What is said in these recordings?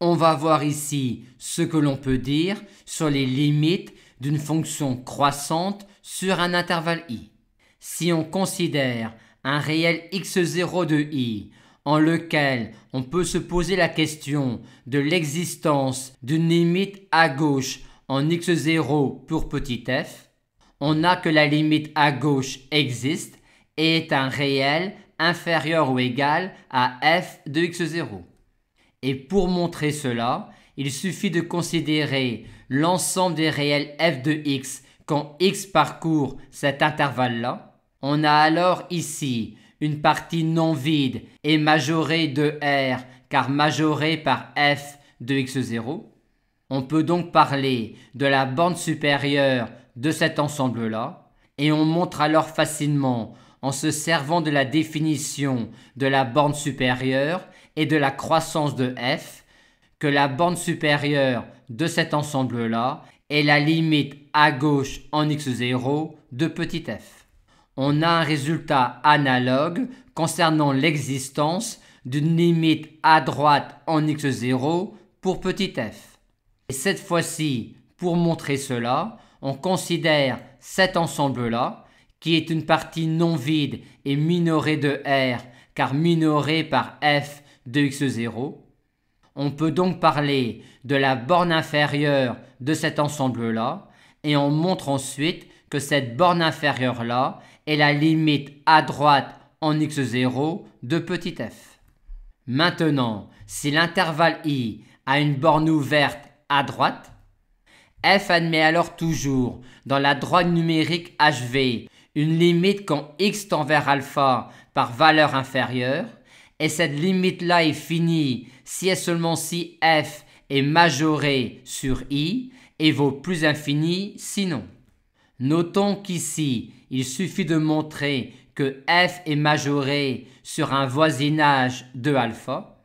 On va voir ici ce que l'on peut dire sur les limites d'une fonction croissante sur un intervalle i. Si on considère un réel x0 de i en lequel on peut se poser la question de l'existence d'une limite à gauche en x0 pour petit f, on a que la limite à gauche existe et est un réel inférieur ou égal à f de x0. Et pour montrer cela, il suffit de considérer l'ensemble des réels f de x quand x parcourt cet intervalle-là. On a alors ici une partie non vide et majorée de r car majorée par f de x0. On peut donc parler de la borne supérieure de cet ensemble-là et on montre alors facilement en se servant de la définition de la borne supérieure et de la croissance de f que la borne supérieure de cet ensemble-là est la limite à gauche en x0 de petit f. On a un résultat analogue concernant l'existence d'une limite à droite en x0 pour petit f. Et cette fois-ci, pour montrer cela, on considère cet ensemble-là, qui est une partie non vide et minorée de r, car minorée par f de x0. On peut donc parler de la borne inférieure de cet ensemble-là, et on montre ensuite que cette borne inférieure-là est la limite à droite en x0 de petit f. Maintenant, si l'intervalle i a une borne ouverte à droite, f admet alors toujours dans la droite numérique hv une limite quand x tend vers alpha par valeur inférieure, et cette limite-là est finie si et seulement si f est majoré sur i et vaut plus infini sinon. Notons qu'ici, il suffit de montrer que f est majoré sur un voisinage de alpha.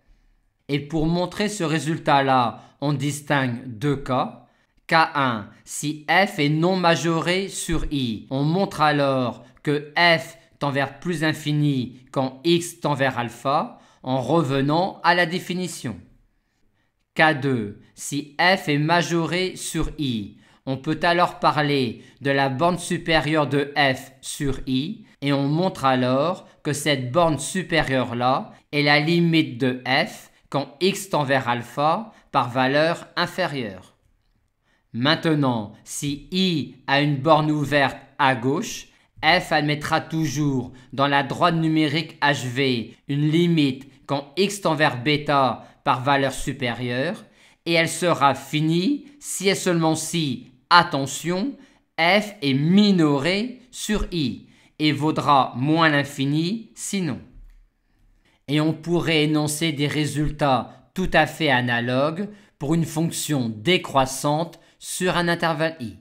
Et pour montrer ce résultat-là, on distingue deux cas. K1, si f est non majoré sur i, on montre alors que f tend vers plus infini quand x tend vers alpha, en revenant à la définition. K2, si f est majoré sur i, on peut alors parler de la borne supérieure de f sur i, et on montre alors que cette borne supérieure-là est la limite de f quand x tend vers alpha par valeur inférieure. Maintenant, si i a une borne ouverte à gauche, f admettra toujours dans la droite numérique hv une limite quand x tend vers bêta par valeur supérieure, et elle sera finie si et seulement si, attention, f est minoré sur i et vaudra moins l'infini sinon. Et on pourrait énoncer des résultats tout à fait analogues pour une fonction décroissante sur un intervalle i.